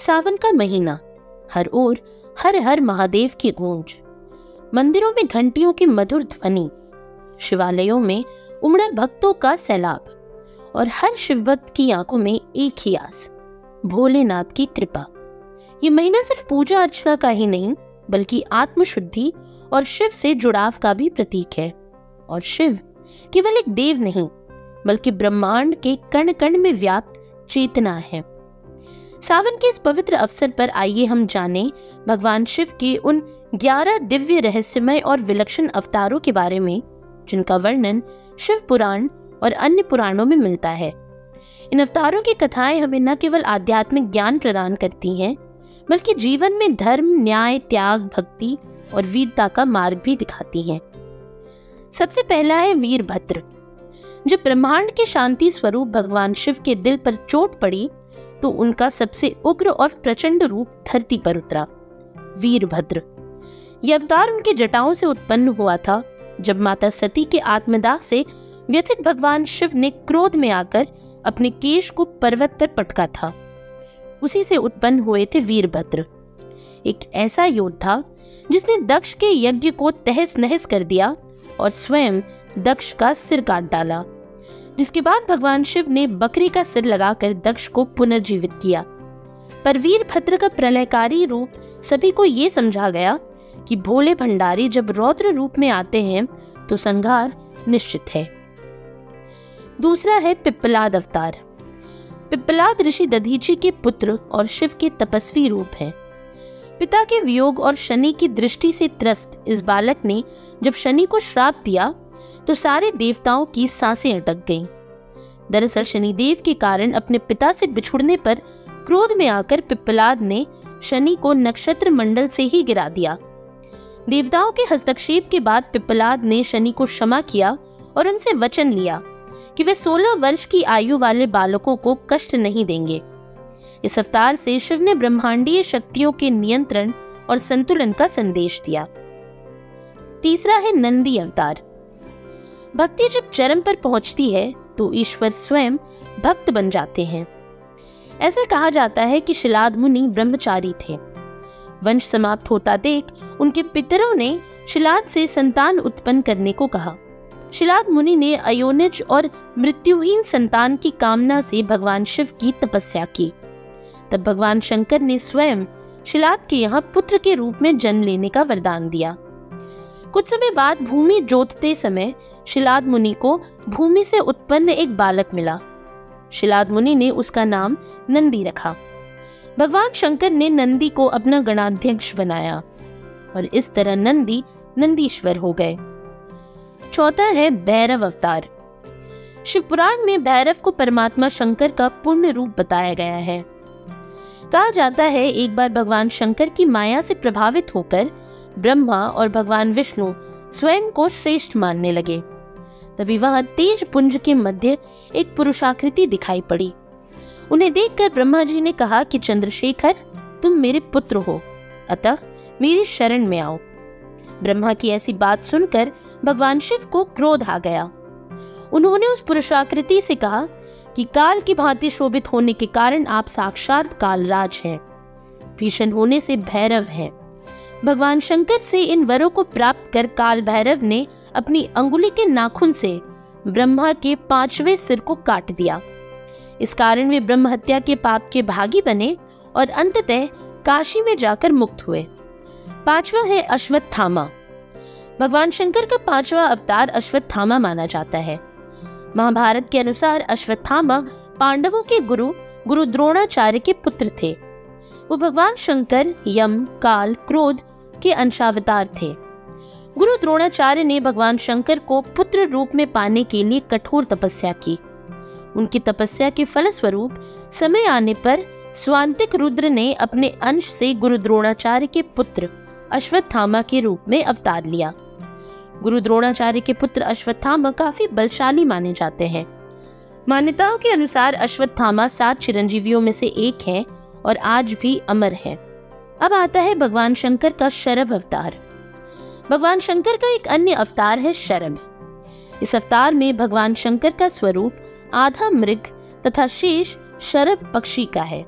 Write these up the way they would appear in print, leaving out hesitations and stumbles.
सावन का महीना, हर ओर हर हर महादेव की गूंज, मंदिरों में घंटियों की मधुर ध्वनि, शिवालयों में उमड़ा भक्तों का सैलाब और हर शिवभक्त की आंखों में एक ही आस, भोलेनाथ की कृपा। ये महीना सिर्फ पूजा अर्चना का ही नहीं बल्कि आत्मशुद्धि और शिव से जुड़ाव का भी प्रतीक है। और शिव केवल एक देव नहीं बल्कि ब्रह्मांड के कण कण में व्याप्त चेतना है। सावन के इस पवित्र अवसर पर आइए हम जानें भगवान शिव के उन 11 दिव्य रहस्यमय और विलक्षण अवतारों के बारे में जिनका वर्णन शिव पुराण और अन्य पुराणों में मिलता है। इन अवतारों की कथाएं हमें न केवल आध्यात्मिक ज्ञान प्रदान करती हैं बल्कि जीवन में धर्म, न्याय, त्याग, भक्ति और वीरता का मार्ग भी दिखाती हैं। सबसे पहला है वीरभद्र। जब ब्रह्मांड के शांति स्वरूप भगवान शिव के दिल पर चोट पड़ी तो उनका सबसे उग्र और प्रचंड रूप धरती पर उतरा, वीरभद्र। यह अवतार उनके जटाओं से उत्पन्न हुआ था जब माता सती के आत्मदाह से व्यथित भगवान शिव ने क्रोध में आकर अपने केश को पर्वत पर पटका था। उसी से उत्पन्न हुए थे वीरभद्र, एक ऐसा योद्धा जिसने दक्ष के यज्ञ को तहस नहस कर दिया और स्वयं दक्ष का सिर काट डाला, जिसके बाद भगवान शिव ने बकरी का सिर लगाकर दक्ष को पुनर्जीवित किया। पर वीरभद्र का प्रलयकारी रूप सभी को ये समझा गया कि भोले भंडारी जब रौद्र रूप में आते हैं तो संहार निश्चित है। दूसरा है पिप्पलाद अवतार। पिप्पलाद ऋषि दधीची के पुत्र और शिव के तपस्वी रूप हैं। पिता के वियोग और शनि की दृष्टि से त्रस्त इस बालक ने जब शनि को श्राप दिया तो सारे देवताओं की सांसें अटक गईं। दरअसल शनिदेव के कारण अपने पिता से बिछुड़ने पर क्रोध में आकर पिप्पलाद ने शनि को नक्षत्र मंडल से ही गिरा दिया। देवताओं के हस्तक्षेप के बाद पिप्पलाद ने शनि को क्षमा किया और उनसे वचन लिया कि वे 16 वर्ष की आयु वाले बालकों को कष्ट नहीं देंगे। इस अवतार से शिव ने ब्रह्मांडीय शक्तियों के नियंत्रण और संतुलन का संदेश दिया। तीसरा है नंदी अवतार। भक्ति जब चरम पर पहुंचती है तो ईश्वर स्वयं भक्त बन जाते हैं। ऐसा कहा जाता है कि शिलाद मुनि ब्रह्मचारी थे। वंश समाप्त होता देख उनके पितरों ने शिलाद से संतान उत्पन्न करने को कहा। शिलाद मुनि ने अयोनिज और मृत्युहीन संतान की कामना से भगवान शिव की तपस्या की। तब भगवान शंकर ने स्वयं शिलाद के यहाँ पुत्र के रूप में जन्म लेने का वरदान दिया। कुछ समय बाद भूमि जोतते समय शिलाद मुनि को भूमि से उत्पन्न एक बालक मिला। शिलाद मुनि ने उसका नाम नंदी रखा। भगवान शंकर ने नंदी को अपना गणाध्यक्ष बनाया और इस तरह नंदी नंदीश्वर हो गए। चौथा है भैरव अवतार। शिवपुराण में भैरव को परमात्मा शंकर का पूर्ण रूप बताया गया है। कहा जाता है एक बार भगवान शंकर की माया से प्रभावित होकर ब्रह्मा और भगवान विष्णु स्वयं को श्रेष्ठ मानने लगे। तभी वहां तेज पुंज के मध्य एक पुरुषाकृति दिखाई पड़ी। उन्हें देखकर ब्रह्मा जी ने कहा कि चंद्रशेखर, तुम मेरे पुत्र हो, अतः मेरी शरण में आओ। ब्रह्मा की ऐसी बात सुनकर भगवान शिव को क्रोध आ गया। उन्होंने उस पुरुषाकृति से कहा कि काल की भांति शोभित होने के कारण आप साक्षात कालराज हैं, भीषण होने से भैरव हैं। भगवान शंकर से इन वरों को प्राप्त कर काल भैरव ने अपनी अंगुली के नाखून से ब्रह्मा के 5वें सिर को काट दिया। इस कारण वे ब्रह्म हत्या के पाप के भागी बने और अंततः काशी में जाकर मुक्त हुए। पांचवा है अश्वत्थामा। भगवान शंकर का 5वां अवतार अश्वत्थामा माना जाता है। महाभारत के अनुसार अश्वत्थामा पांडवों के गुरु द्रोणाचार्य के पुत्र थे। वो भगवान शंकर, यम, काल, क्रोध के अंशावतार थे। गुरु द्रोणाचार्य ने भगवान शंकर को पुत्र रूप में पाने के लिए कठोर तपस्या की। उनकी तपस्या के फलस्वरूप समय आने पर स्वांतिक रुद्र ने अपने अंश से गुरु द्रोणाचार्य के पुत्र अश्वत्थामा के रूप में अवतार लिया। गुरु द्रोणाचार्य के पुत्र अश्वत्थामा काफी बलशाली माने जाते हैं। मान्यताओं के अनुसार अश्वत्थामा 7 चिरंजीवियों में से एक है और आज भी अमर है। अब आता है भगवान शंकर का शरभ अवतार। भगवान शंकर का एक अन्य अवतार है शरभ। इस अवतार में भगवान शंकर का स्वरूप आधा मृग तथा शेष शरभ पक्षी का है।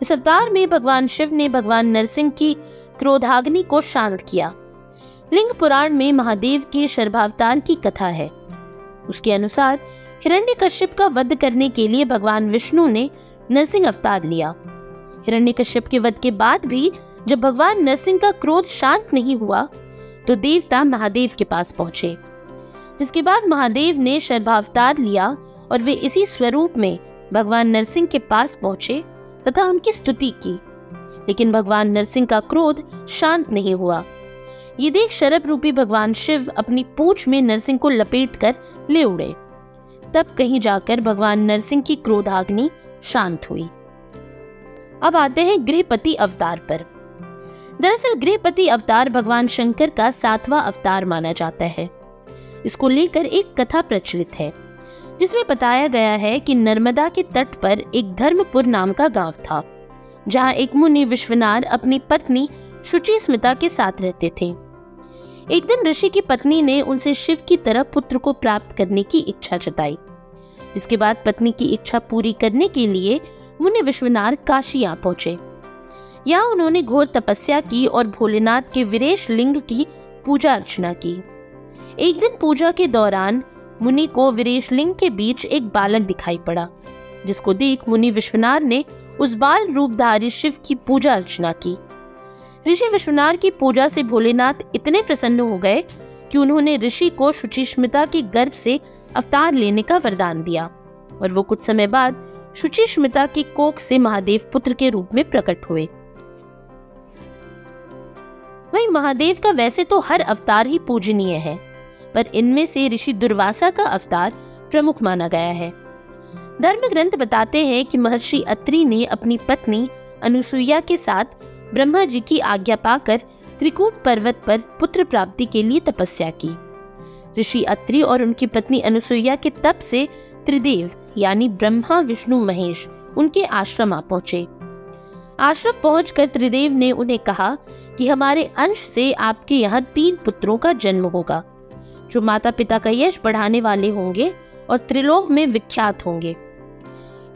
इस अवतार में भगवान शिव ने भगवान नरसिंह की क्रोधाग्नि को शांत किया। लिंग पुराण में महादेव के शर्भावतार की कथा है। उसके अनुसार हिरण्यकश्यप का वध करने के लिए भगवान विष्णु ने नरसिंह अवतार लिया। हिरण्यकश्यप के वध के बाद भी जब भगवान नरसिंह का क्रोध शांत नहीं हुआ तो देवता महादेव के पास पहुंचे, जिसके बाद महादेव ने शर्भावतार लिया और वे इसी स्वरूप में भगवान नरसिंह के पास पहुंचे तथा उनकी स्तुति की। लेकिन भगवान नरसिंह का क्रोध शांत नहीं हुआ। ये देख शरभ रूपी भगवान शिव अपनी पूंछ में नरसिंह को लपेटकर ले उड़े। तब कहीं जाकर भगवान नरसिंह की क्रोधाग्नि शांत हुई। अब आते हैं गृहपति अवतार पर। दरअसल गृहपति अवतार भगवान शंकर का 7वां अवतार माना जाता है। इसको लेकर एक कथा प्रचलित है, जिसमें बताया गया है कि नर्मदा के तट पर एक धर्मपुर नाम का गांव था, जहां एक मुनि विश्वनाथ अपनी पत्नी शुचि स्मिता के साथ रहते थे। एक दिन ऋषि की पत्नी ने उनसे शिव की तरह पुत्र को प्राप्त करने की इच्छा जताई, जिसके बाद पत्नी की इच्छा पूरी करने के लिए मुनि विश्वनाथ काशी आ पहुंचे। यहाँ उन्होंने घोर तपस्या की और भोलेनाथ के विरेश लिंग की पूजा अर्चना की। एक दिन पूजा के दौरान मुनि को विरेश लिंग के बीच एक बालक दिखाई पड़ा, जिसको देख मुनि विश्वनाथ ने उस बाल रूपधारी शिव की पूजा अर्चना की। ऋषि विश्वनाथ की पूजा से भोलेनाथ इतने प्रसन्न हो गए कि उन्होंने ऋषि को शुचिस्मिता के गर्भ से अवतार लेने का वरदान दिया और वो कुछ समय बाद शुचिस्मिता की कोख से महादेव पुत्र के रूप में प्रकट हुए। वहीं महादेव का वैसे तो हर अवतार ही पूजनीय है, पर इनमें से ऋषि दुर्वासा का अवतार प्रमुख माना गया है। धर्म ग्रंथ बताते हैं कि महर्षि अत्रि ने अपनी पत्नी अनुसुईया के साथ ब्रह्मा जी की आज्ञा पाकर त्रिकूट पर्वत पर पुत्र प्राप्ति के लिए तपस्या की। ऋषि अत्रि और उनकी पत्नी अनुसुईया के तप से त्रिदेव यानी ब्रह्मा विष्णु महेश उनके आश्रम आ पहुंचे। आश्रम पहुंचकर त्रिदेव ने उन्हें कहा कि हमारे अंश से आपके यहाँ 3 पुत्रों का जन्म होगा, जो माता पिता का यश बढ़ाने वाले होंगे और त्रिलोक में विख्यात होंगे।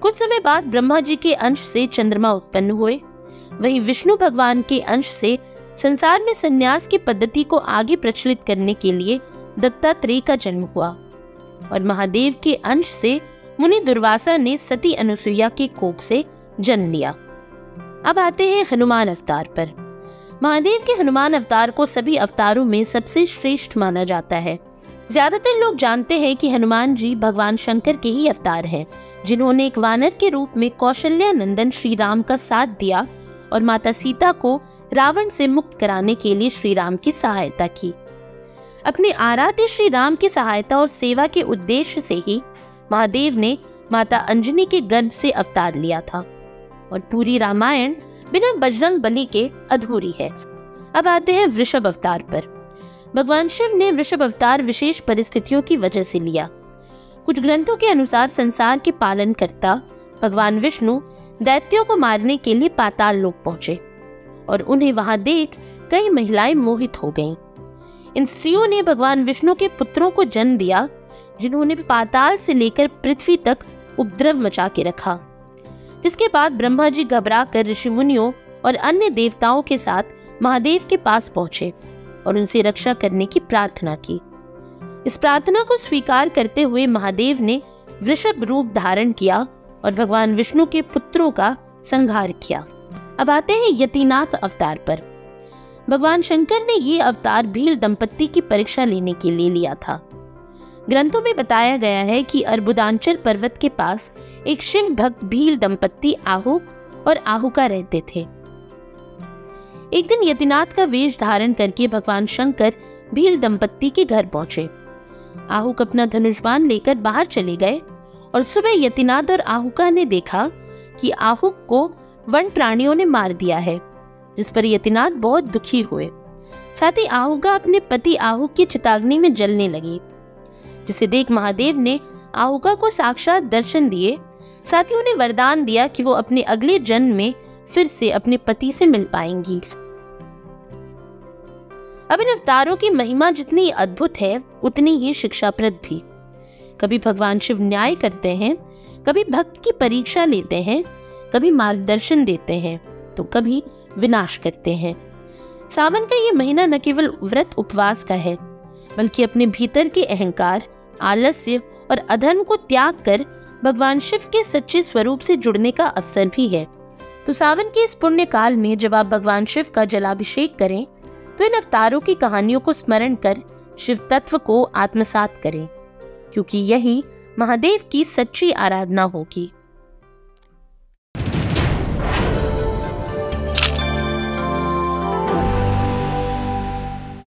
कुछ समय बाद ब्रह्मा जी के अंश से चंद्रमा उत्पन्न हुए। वहीं विष्णु भगवान के अंश से संसार में संन्यास की पद्धति को आगे प्रचलित करने के लिए दत्तात्रेय का जन्म हुआ और महादेव के अंश से मुनि दुर्वासा ने सती अनुसुईया के कोख से जन्म लिया। अब आते हैं हनुमान अवतार पर। महादेव के हनुमान अवतार को सभी अवतारों में सबसे श्रेष्ठ माना जाता है। ज्यादातर लोग जानते हैं कि हनुमान जी भगवान शंकर के ही अवतार हैं, जिन्होंने एक वानर के रूप में कौशल्या नंदन श्री राम का साथ दिया और माता सीता को रावण से मुक्त कराने के लिए श्री राम की सहायता की। अपने आराध्य श्री राम की सहायता और सेवा के उद्देश्य से ही महादेव ने माता अंजनी के गर्भ से अवतार लिया था और पूरी रामायण बिना बजरंग बली के अधूरी है। अब आते हैं वृषभ अवतार पर। भगवान शिव ने वृषभ अवतार विशेष परिस्थितियों की वजह से लिया। कुछ ग्रंथों के अनुसार संसार के पालनकर्ता भगवान विष्णु दैत्यों को मारने के लिए पाताल लोक पहुंचे और उन्हें वहां देख कई महिलाएं मोहित हो गईं। इन स्त्रियों ने भगवान विष्णु के पुत्रों को जन्म दिया, जिन्होंने पाताल से लेकर पृथ्वी तक उपद्रव मचा के रखा। जिसके बाद ब्रह्मा जी घबरा कर ऋषि मुनियों और अन्य देवताओं के साथ महादेव के पास पहुंचे और उनसे रक्षा करने की प्रार्थना की। इस प्रार्थना को स्वीकार करते हुए महादेव ने वृषभ रूप धारण किया और भगवान विष्णु के पुत्रों का संहार किया। अब आते हैं यतिनाथ अवतार पर। भगवान शंकर ने ये अवतार भील दंपत्ति की परीक्षा लेने के लिए लिया था। ग्रंथों में बताया गया है कि अर्बुदांचल पर्वत के पास एक शिव भक्त भील दंपत्ति आहुक और आहुका रहते थे। एक दिन यतिनाथ का वेश धारण करके भगवान शंकर भील दंपत्ति के घर पहुंचे। आहुक अपना धनुष बाण लेकर बाहर चले गए और सुबह यतिनाथ और आहुका ने देखा कि आहुक को वन प्राणियों ने मार दिया है, जिस पर यतिनाथ बहुत दुखी हुए। साथ ही आहुका अपने पति आहुक की चिताग्नि में जलने लगी, जिसे देख महादेव ने आहुका को साक्षात दर्शन दिए। साथ ही उन्हें वरदान दिया कि वो अपने अगले जन्म में फिर से अपने पति से मिल पाएंगी। अब इन अवतारों की महिमा जितनी अद्भुत है, उतनी ही शिक्षाप्रद भी। कभी भगवान शिव न्याय करते हैं, कभी भक्त की परीक्षा लेते हैं, कभी मार्गदर्शन देते हैं तो कभी विनाश करते हैं। सावन का ये महीना न केवल व्रत उपवास का है, बल्कि अपने भीतर के अहंकार, आलस्य और अधर्म को त्याग कर भगवान शिव के सच्चे स्वरूप से जुड़ने का अवसर भी है। तो सावन के इस पुण्य काल में जब आप भगवान शिव का जलाभिषेक करें तो इन अवतारों की कहानियों को स्मरण कर शिव तत्व को आत्मसात करें, क्योंकि यही महादेव की सच्ची आराधना होगी।